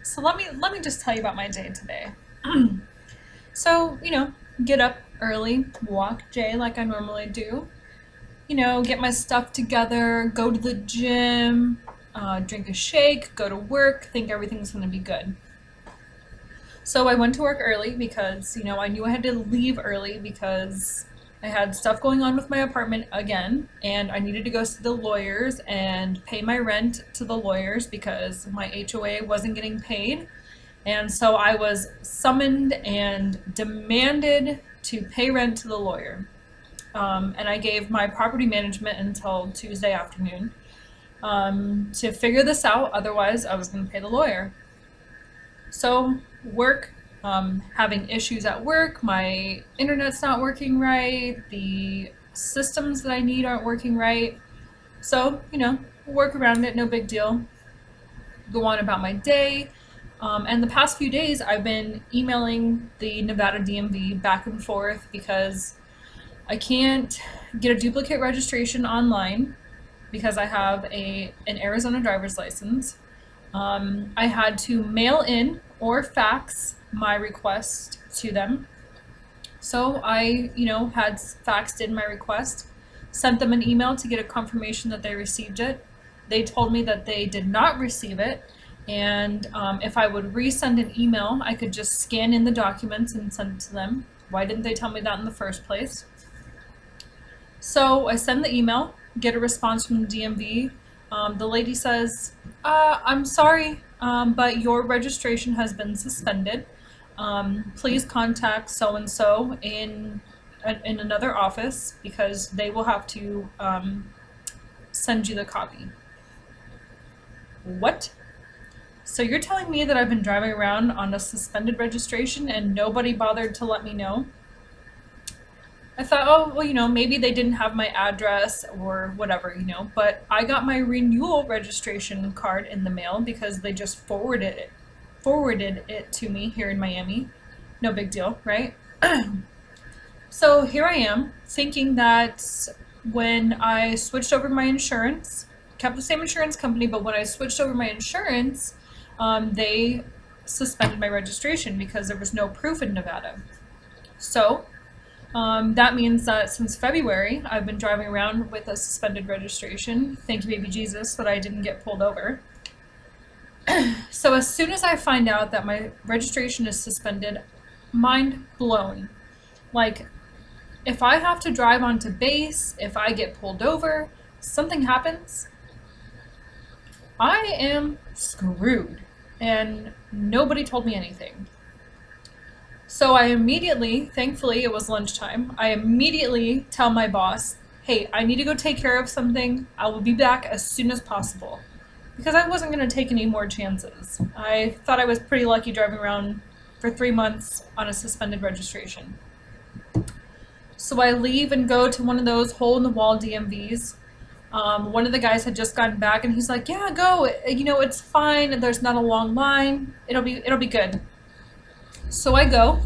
So let me just tell you about my day today. So, get up early, walk Jay like I normally do. Get my stuff together, go to the gym, drink a shake, go to work, think everything's gonna be good. So I went to work early because, I knew I had to leave early because I had stuff going on with my apartment again, and I needed to go see the lawyers and pay my rent to the lawyers because my HOA wasn't getting paid. And so I was summoned and demanded to pay rent to the lawyer. And I gave my property management until Tuesday afternoon to figure this out. Otherwise, I was going to pay the lawyer. So, work, having issues at work, my internet's not working right, the systems that I need aren't working right. So, work around it, no big deal. Go on about my day. And the past few days, I've been emailing the Nevada DMV back and forth because I can't get a duplicate registration online because I have an Arizona driver's license. I had to mail in or fax my request to them. So I, had faxed in my request, sent them an email to get a confirmation that they received it. They told me that they did not receive it, and if I would resend an email, I could just scan in the documents and send it to them. Why didn't they tell me that in the first place? So I send the email, get a response from the DMV. The lady says, I'm sorry, but your registration has been suspended. Please contact so-and-so in another office because they will have to send you the copy. What? So you're telling me that I've been driving around on a suspended registration and nobody bothered to let me know? I thought, oh, well, maybe they didn't have my address or whatever, but I got my renewal registration card in the mail because they just forwarded it to me here in Miami. No big deal, right? So here I am thinking that when I switched over my insurance, kept the same insurance company, but when I switched over my insurance, they suspended my registration because there was no proof in Nevada. So that means that since February, I've been driving around with a suspended registration. Thank you, baby Jesus, that I didn't get pulled over. So as soon as I find out that my registration is suspended, mind blown. Like, if I have to drive onto base, if I get pulled over, something happens, I am screwed. And nobody told me anything. So I immediately, thankfully it was lunchtime, I immediately tell my boss, hey, I need to go take care of something. I will be back as soon as possible. Because I wasn't going to take any more chances. I thought I was pretty lucky driving around for 3 months on a suspended registration. So I leave and go to one of those hole-in-the-wall DMVs. One of the guys had just gotten back and he's like, yeah, go, it's fine. There's not a long line. It'll be good. So I go.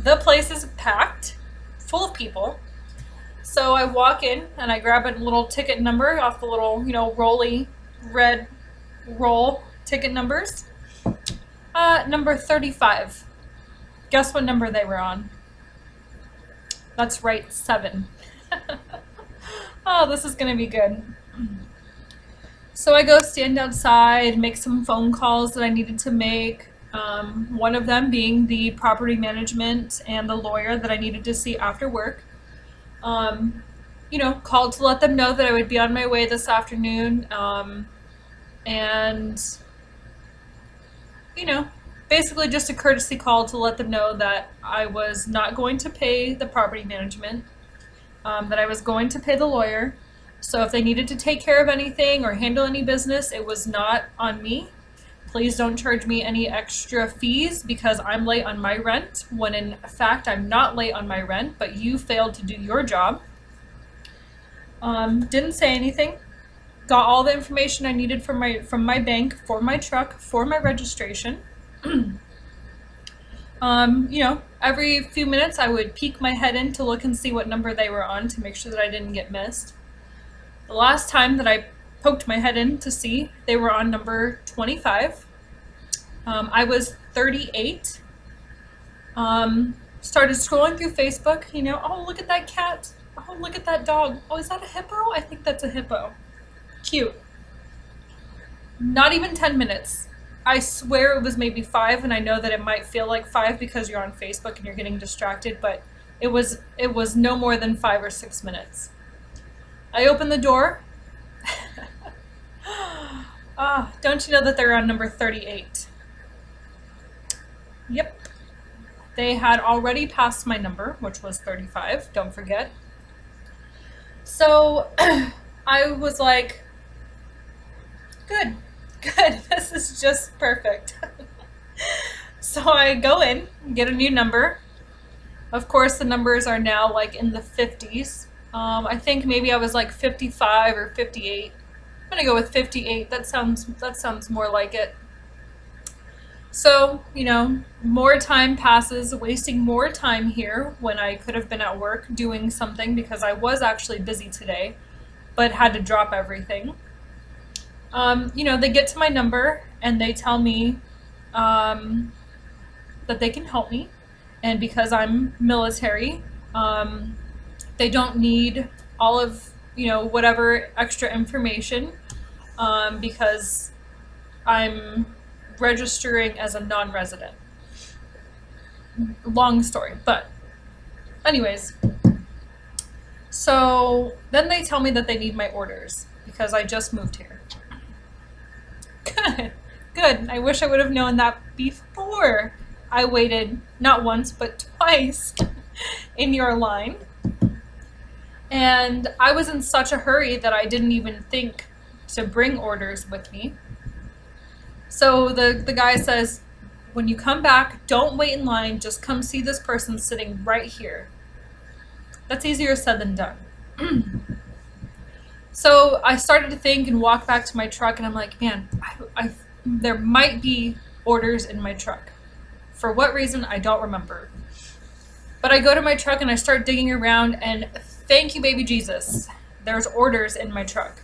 The place is packed, full of people. So I walk in and I grab a little ticket number off the little, rolly red roll ticket numbers. Number 35. Guess what number they were on? That's right, 7. Oh, this is gonna be good. So I go stand outside, make some phone calls that I needed to make. One of them being the property management and the lawyer that I needed to see after work. Called to let them know that I would be on my way this afternoon. And, basically just a courtesy call to let them know that I was not going to pay the property management, that I was going to pay the lawyer. So if they needed to take care of anything or handle any business, it was not on me. Please don't charge me any extra fees because I'm late on my rent, when in fact I'm not late on my rent, but you failed to do your job. Didn't say anything. Got all the information I needed from my bank, for my truck, for my registration. Every few minutes I would peek my head in to look and see what number they were on to make sure that I didn't get missed. The last time that I poked my head in to see, they were on number 25. I was 38. Started scrolling through Facebook, oh, look at that cat. Oh, look at that dog. Oh, is that a hippo? I think that's a hippo. Cute. Not even 10 minutes. I swear it was maybe 5, and I know that it might feel like 5 because you're on Facebook and you're getting distracted, but it was no more than 5 or 6 minutes. I opened the door. Don't you know that they're on number 38? Yep. They had already passed my number, which was 35, don't forget. So I was like, good, this is just perfect. So I go in, get a new number. Of course, the numbers are now like in the 50s. I think maybe I was like 55 or 58. I'm gonna go with 58. That sounds more like it. So, more time passes, wasting more time here when I could have been at work doing something because I was actually busy today, but had to drop everything. They get to my number and they tell me that they can help me. And because I'm military, they don't need all of, whatever extra information because I'm registering as a non-resident. Long story, but anyways. So then they tell me that they need my orders because I just moved here. Good. I wish I would have known that before I waited not once but twice in your line. And I was in such a hurry that I didn't even think to bring orders with me. So the guy says, when you come back, don't wait in line, just come see this person sitting right here. That's easier said than done. So I started to think and walk back to my truck, and I'm like, man, there might be orders in my truck. For what reason, I don't remember. But I go to my truck and I start digging around, and thank you, baby Jesus, there's orders in my truck.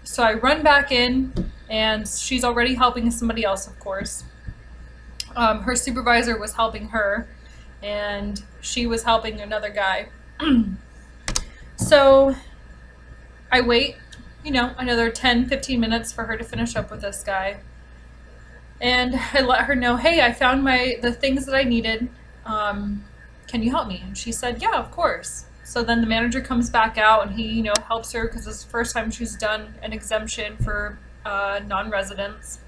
So I run back in, and she's already helping somebody else, of course. Her supervisor was helping her, and she was helping another guy. So I wait, another 10, 15 minutes for her to finish up with this guy. And I let her know, hey, I found the things that I needed. Can you help me? And she said, yeah, of course. So then the manager comes back out and he, helps her because it's the first time she's done an exemption for non-residents.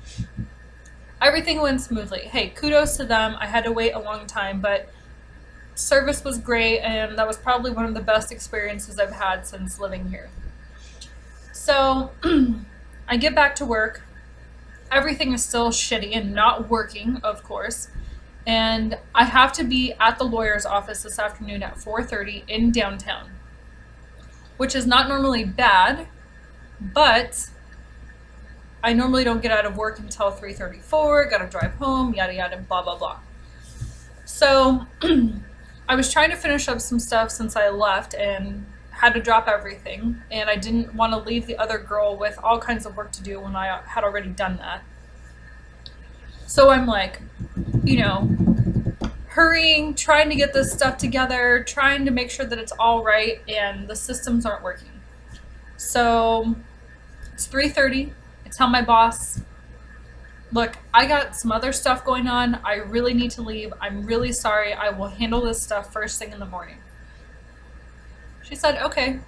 Everything went smoothly. Hey, kudos to them. I had to wait a long time, but service was great, and that was probably one of the best experiences I've had since living here. So I get back to work. Everything is still shitty and not working, of course. And I have to be at the lawyer's office this afternoon at 4:30 in downtown, which is not normally bad, but I normally don't get out of work until 3:34, gotta drive home, yada yada, blah blah blah. So I was trying to finish up some stuff since I left and had to drop everything, and I didn't want to leave the other girl with all kinds of work to do when I had already done that. So I'm like, hurrying, trying to get this stuff together, trying to make sure that it's all right, and the systems aren't working. So it's 3:30. I tell my boss, look, I got some other stuff going on. I really need to leave. I'm really sorry. I will handle this stuff first thing in the morning. She said, okay.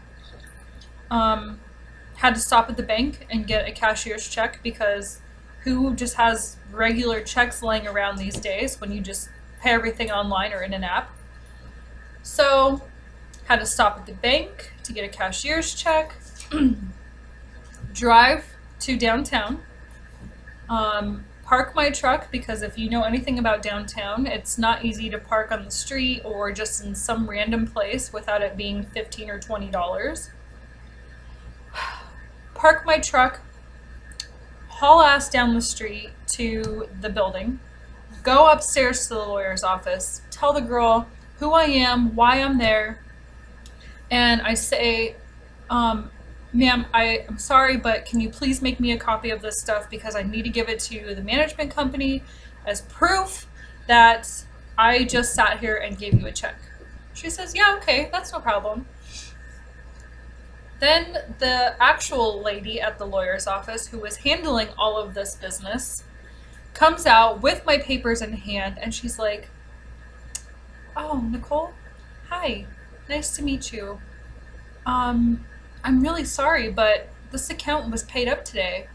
Had to stop at the bank and get a cashier's check because who just has regular checks laying around these days when you just pay everything online or in an app? So had to stop at the bank to get a cashier's check, drive to downtown, park my truck, because if you know anything about downtown, it's not easy to park on the street or just in some random place without it being $15 or $20. Park my truck, haul ass down the street to the building, go upstairs to the lawyer's office, tell the girl who I am, why I'm there, and I say, ma'am, I'm sorry, but can you please make me a copy of this stuff because I need to give it to the management company. as proof that I just sat here and gave you a check. She says, yeah, okay, that's no problem. Then the actual lady at the lawyer's office who was handling all of this business comes out with my papers in hand, and she's like, oh, Nicole, hi, nice to meet you. I'm really sorry, but this account was paid up today.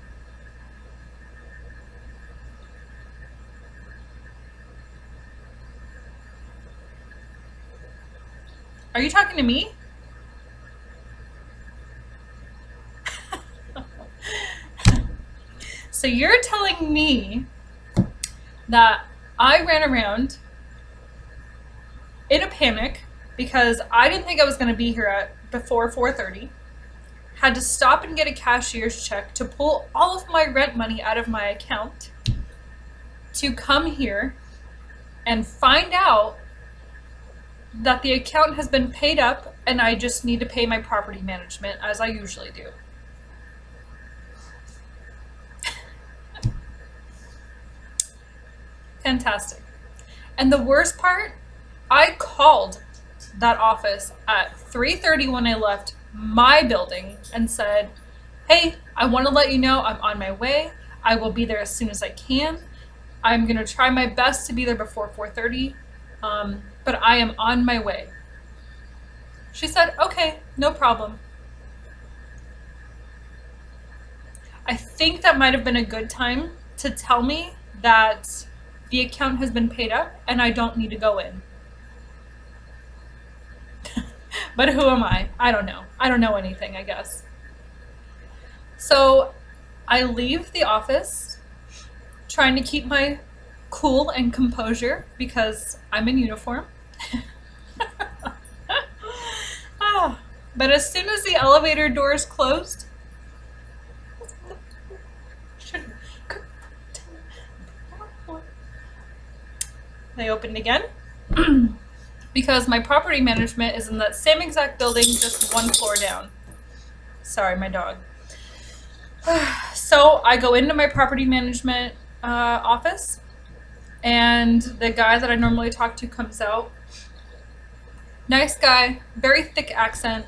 Are you talking to me? So you're telling me that I ran around in a panic because I didn't think I was going to be here at before 4:30, had to stop and get a cashier's check to pull all of my rent money out of my account to come here and find out that the account has been paid up and I just need to pay my property management as I usually do. Fantastic. And the worst part, I called that office at 3:30 when I left my building and said, hey, I want to let you know I'm on my way. I will be there as soon as I can. I'm going to try my best to be there before 4:30, but I am on my way. She said, okay, no problem. I think that might have been a good time to tell me that the account has been paid up and I don't need to go in. But who am I? I don't know. I don't know anything, I guess. So I leave the office trying to keep my cool and composure because I'm in uniform. But as soon as the elevator doors closed, they opened again because my property management is in that same exact building, just one floor down. Sorry, my dog. So I go into my property management office, and the guy that I normally talk to comes out. Nice guy, very thick accent.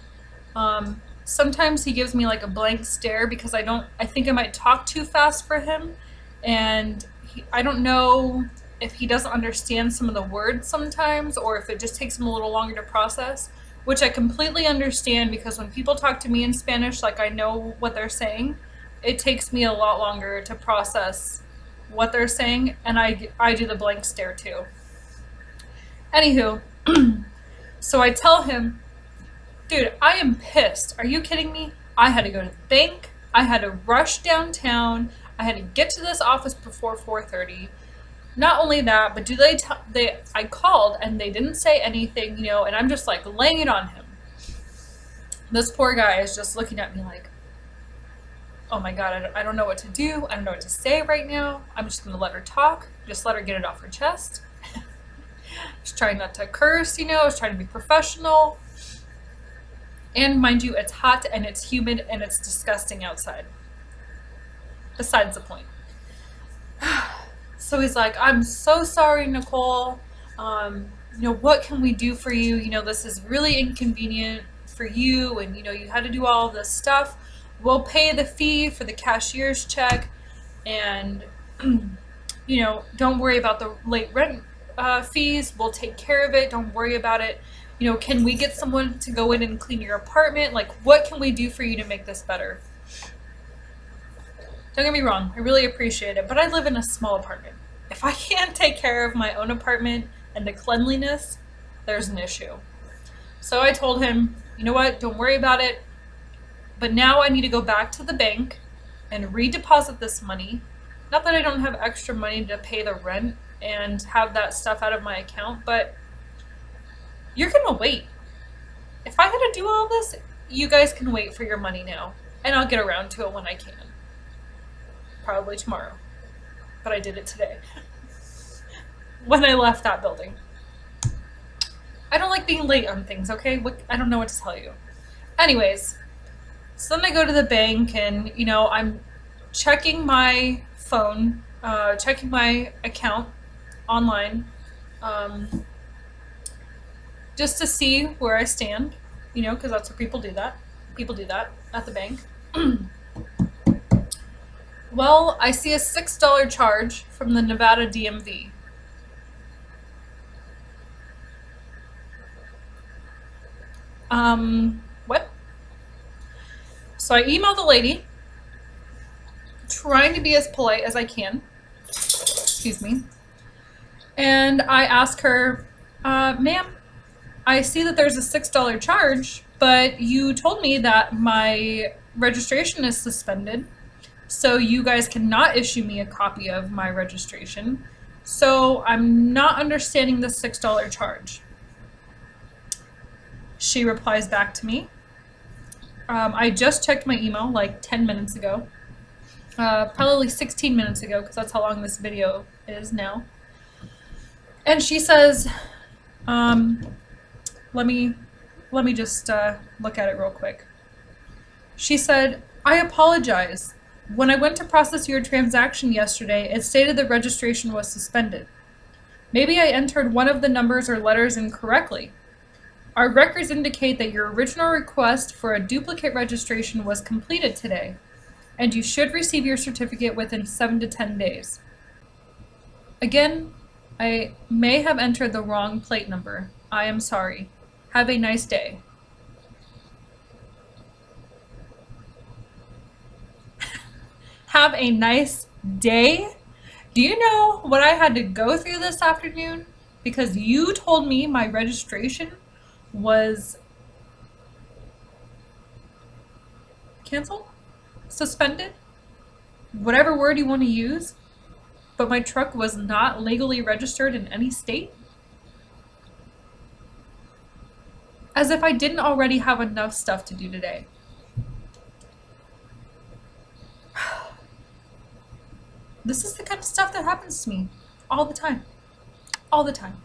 Sometimes he gives me like a blank stare because I think I might talk too fast for him, and I don't know if he doesn't understand some of the words sometimes, or if it just takes him a little longer to process, which I completely understand because when people talk to me in Spanish, like I know what they're saying, it takes me a lot longer to process what they're saying, and I do the blank stare too. Anywho, so I tell him, dude, I am pissed. Are you kidding me? I had to go to the bank. I had to rush downtown. I had to get to this office before 4:30. Not only that, but I called and they didn't say anything, and I'm just like laying it on him. This poor guy is just looking at me like, oh my God, I don't know what to do. I don't know what to say right now. I'm just going to let her talk. Just let her get it off her chest. Just trying not to curse, I was trying to be professional. And mind you, it's hot and it's humid and it's disgusting outside. Besides the point. So he's like, I'm so sorry, Nicole. What can we do for you? This is really inconvenient for you, and you had to do all this stuff. We'll pay the fee for the cashier's check, and don't worry about the late rent fees. We'll take care of it. Don't worry about it. Can we get someone to go in and clean your apartment? Like, what can we do for you to make this better? Don't get me wrong, I really appreciate it, but I live in a small apartment. If I can't take care of my own apartment and the cleanliness, there's an issue. So I told him, you know what, don't worry about it, but now I need to go back to the bank and redeposit this money. Not that I don't have extra money to pay the rent and have that stuff out of my account, but you're gonna wait. If I had to do all this, you guys can wait for your money now, and I'll get around to it when I can. Probably tomorrow, but I did it today when I left that building. I don't like being late on things, okay? I don't know what to tell you. Anyways, so then I go to the bank and, I'm checking my phone checking my account online, um, just to see where I stand, you know, because that's what people do that. People do that at the bank. Well, I see a $6 charge from the Nevada DMV. What? So I emailed the lady, trying to be as polite as I can. Excuse me. And I ask her, ma'am, I see that there's a $6 charge, but you told me that my registration is suspended, so you guys cannot issue me a copy of my registration. So I'm not understanding the $6 charge. She replies back to me. I just checked my email like 10 minutes ago. Probably 16 minutes ago, because that's how long this video is now. And she says, let me just look at it real quick. She said, I apologize. When I went to process your transaction yesterday, it stated the registration was suspended. Maybe I entered one of the numbers or letters incorrectly. Our records indicate that your original request for a duplicate registration was completed today, and you should receive your certificate within 7 to 10 days. Again, I may have entered the wrong plate number. I am sorry. Have a nice day. Have a nice day? Do you know what I had to go through this afternoon? Because you told me my registration was canceled? Suspended? Whatever word you want to use. But my truck was not legally registered in any state? As if I didn't already have enough stuff to do today. This is the kind of stuff that happens to me all the time. All the time.